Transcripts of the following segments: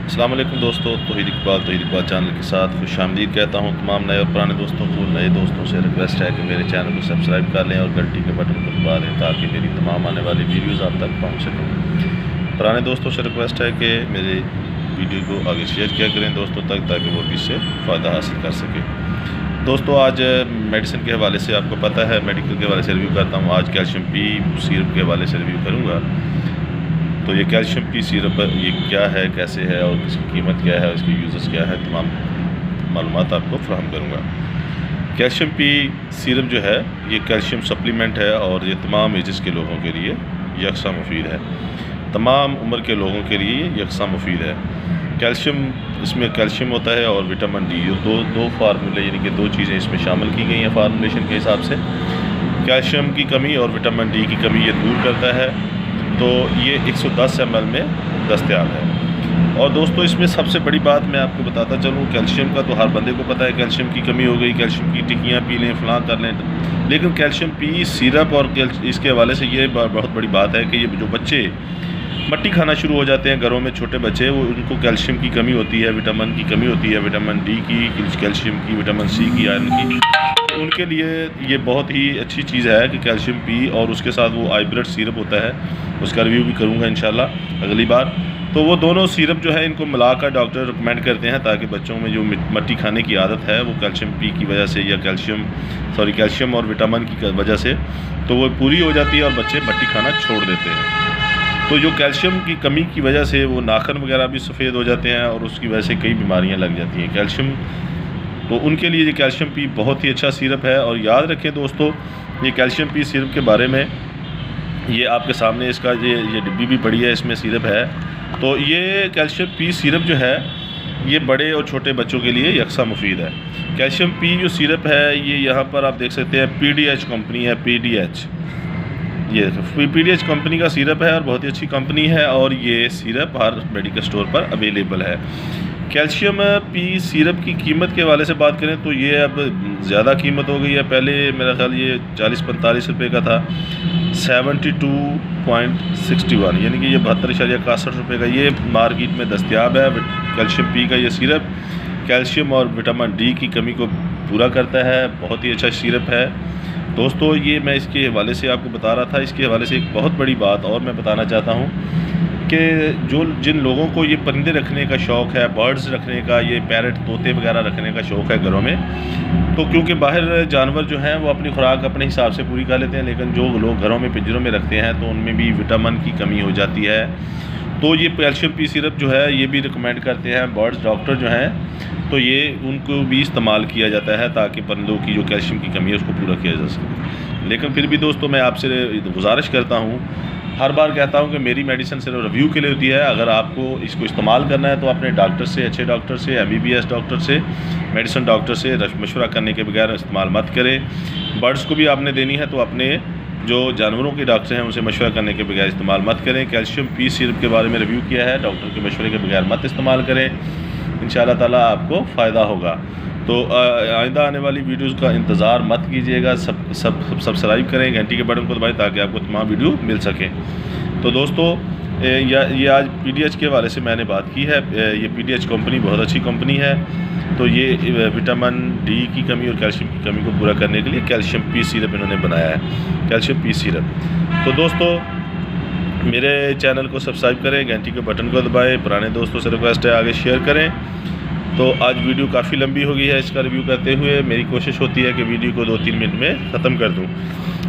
अस्सलाम वालेकुम दोस्तों, तौहीद इकबाल चैनल के साथ खुशामदीद कहता हूँ। तमाम नए और पुराने दोस्तों को, नए दोस्तों से रिक्वेस्ट है कि मेरे चैनल को सब्सक्राइब कर लें और घंटी के बटन को दबा दें ताकि मेरी तमाम आने वाली वीडियोज़ आप तक पहुँच सकें। पुराने दोस्तों से रिक्वेस्ट है कि मेरे वीडियो को आगे शेयर किया करें दोस्तों तक, ताकि वो भी इससे फ़ायदा हासिल कर सकें। दोस्तों, आज मेडिसिन के हवाले से आपको पता है, मेडिकल के हवाले से रिव्यू करता हूँ। आज कैल्शियम पी सिरप के हवाले से रिव्यू करूँगा। तो ये कैल्शियम पी सिरप ये क्या है, कैसे है और इसकी कीमत क्या है, इसके यूज़र्स क्या है, तमाम मालूमात आपको फ्राहम करूँगा। कैल्शियम पी सिरप जो है ये कैल्शियम सप्लीमेंट है और ये तमाम एजेस के लोगों के लिए यकसा मुफीद है। तमाम उम्र के लोगों के लिए यकसा मुफीद है। कैल्शियम, इसमें कैल्शियम होता है और विटामिन डी, ये दो फार्मूले यानी कि दो चीज़ें इसमें शामिल की गई हैं फार्मूलेशन के हिसाब से। कैल्शियम की कमी और विटामिन डी की कमी ये दूर करता है। तो ये 110 ml में दस्तयाब है। और दोस्तों, इसमें सबसे बड़ी बात मैं आपको बताता चलूँ, कैल्शियम का तो हर बंदे को पता है, कैल्शियम की कमी हो गई, कैल्शियम की टिक्कियाँ पी लें, फलां कर लें। लेकिन कैल्शियम पी सिरप और इसके हवाले से ये बहुत बड़ी बात है कि ये जो बच्चे मट्टी खाना शुरू हो जाते हैं घरों में, छोटे बच्चे, वो उनको कैल्शियम की कमी होती है, विटामिन की कमी होती है, विटामिन डी की, कैल्शियम की, विटामिन सी की, आयरन की, उनके लिए ये बहुत ही अच्छी चीज़ है कि कैल्शियम पी। और उसके साथ वो आईब्रेड सिरप होता है, उसका रिव्यू भी करूँगा इंशाल्लाह अगली बार। तो वो दोनों सिरप जो है इनको मिलाकर डॉक्टर रिकमेंड करते हैं ताकि बच्चों में जो मट्टी खाने की आदत है वो कैल्शियम पी की वजह से या कैल्शियम और विटामिन की वजह से तो वो पूरी हो जाती है और बच्चे मट्टी खाना छोड़ देते हैं। तो जो कैल्शियम की कमी की वजह से वो नाखून वगैरह भी सफ़ेद हो जाते हैं और उसकी वजह से कई बीमारियां लग जाती हैं। कैल्शियम, तो उनके लिए ये कैल्शियम पी बहुत ही अच्छा सिरप है। और याद रखें दोस्तों, ये कैल्शियम पी सिरप के बारे में ये आपके सामने इसका ये डिब्बी भी पड़ी है, इसमें सिरप है। तो ये कैल्शियम पी सिरप जो है ये बड़े और छोटे बच्चों के लिए यकसा मुफीद है। कैल्शियम पी जो सिरप है ये यहाँ पर आप देख सकते हैं, PDH कंपनी है, PDH, ये PDH कंपनी का सिरप है और बहुत ही अच्छी कंपनी है। और ये सिरप हर मेडिकल स्टोर पर अवेलेबल है। कैल्शियम पी सिरप की कीमत के हवाले से बात करें तो ये अब ज़्यादा कीमत हो गई है। पहले मेरा ख्याल ये 40-45 रुपये का था, 72.61 यानी कि ये 72.61 रुपये का ये मार्केट में दस्तयाब है। कैल्शियम पी का ये सिरप कैल्शियम और विटामिन डी की कमी को पूरा करता है, बहुत ही अच्छा सिरप है दोस्तों। ये मैं इसके हवाले से आपको बता रहा था। इसके हवाले से एक बहुत बड़ी बात और मैं बताना चाहता हूँ कि जिन लोगों को ये परिंदे रखने का शौक़ है, बर्ड्स रखने का, ये पैरट, तोते वगैरह रखने का शौक़ है घरों में, तो क्योंकि बाहर जानवर जो हैं वो अपनी खुराक अपने हिसाब से पूरी कर लेते हैं, लेकिन जो लोग घरों में पिंजरों में रखते हैं तो उनमें भी विटामिन की कमी हो जाती है। तो ये कैल्शियम पी सिरप जो है ये भी रिकमेंड करते हैं बर्ड्स डॉक्टर जो हैं, तो ये उनको भी इस्तेमाल किया जाता है ताकि परिंदों की जो कैल्शियम की कमी है उसको पूरा किया जा सके। लेकिन फिर भी दोस्तों, मैं आपसे गुजारिश करता हूँ, हर बार कहता हूँ कि मेरी मेडिसिन सिर्फ रिव्यू के लिए होती है। अगर आपको इसको इस्तेमाल करना है तो अपने डॉक्टर से, अच्छे डॉक्टर से, MBBS डॉक्टर से, मेडिसिन डॉक्टर से मशवरा करने के बगैर इस्तेमाल मत करें। बर्ड्स को भी आपने देनी है तो अपने जो जानवरों के डॉक्टर हैं उनसे मशवरा करने के बगैर इस्तेमाल मत करें। कैल्शियम पी सिरप के बारे में रिव्यू किया है, डॉक्टर के मशवरे के बगैर मत इस्तेमाल करें, इंशाअल्लाह ताला आपको फ़ायदा होगा। तो आइंदा आने वाली वीडियोज़ का इंतज़ार मत कीजिएगा। सब्सक्राइब करें, घंटी के बटन को दबाएं ताकि आपको तमाम वीडियो मिल सकें। तो दोस्तों, ये आज PDH के हवाले से मैंने बात की है। ये PDH कंपनी बहुत अच्छी कंपनी है। तो ये विटामिन डी की कमी और कैल्शियम की कमी को पूरा करने के लिए कैल्शियम पी सिरप इन्होंने बनाया है, कैल्शियम पी सिरप। तो दोस्तों, मेरे चैनल को सब्सक्राइब करें, घंटी के बटन को दबाएं। पुराने दोस्तों से रिक्वेस्ट है आगे शेयर करें। तो आज वीडियो काफ़ी लंबी हो गई है इसका रिव्यू करते हुए। मेरी कोशिश होती है कि वीडियो को 2-3 मिनट में ख़त्म कर दूं।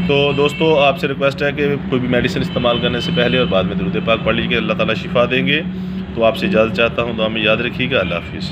तो दोस्तों, आपसे रिक्वेस्ट है कि कोई भी मेडिसिन इस्तेमाल करने से पहले और बाद में दुरूद पाक पढ़ लीजिए, अल्लाह ताला शिफा देंगे। तो आपसे इजाज़त चाहता हूँ, दुआ में याद रखिएगा। अल्लाह हाफिज़।